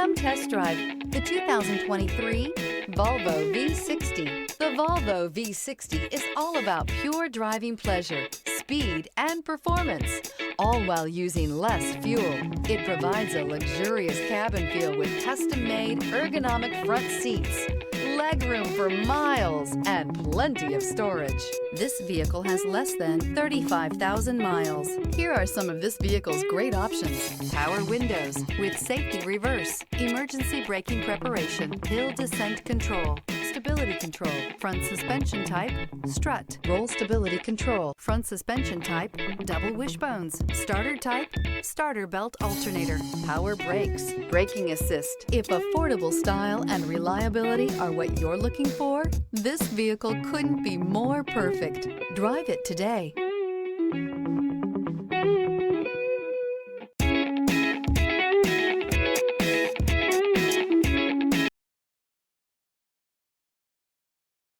Come test drive the 2023 Volvo V60. The Volvo V60 is all about pure driving pleasure, speed, and performance, all while using less fuel. It provides a luxurious cabin feel with custom-made ergonomic front seats, legroom for miles, and plenty of storage. This vehicle has less than 35,000 miles. Here are some of this vehicle's great options: power windows with safety reverse, emergency braking preparation, hill descent control, stability control, front suspension type, strut, roll stability control, front suspension type, double wishbones, starter type, starter belt alternator, power brakes, braking assist. If affordable style and reliability are what you're looking for, this vehicle couldn't be more perfect. Drive it today.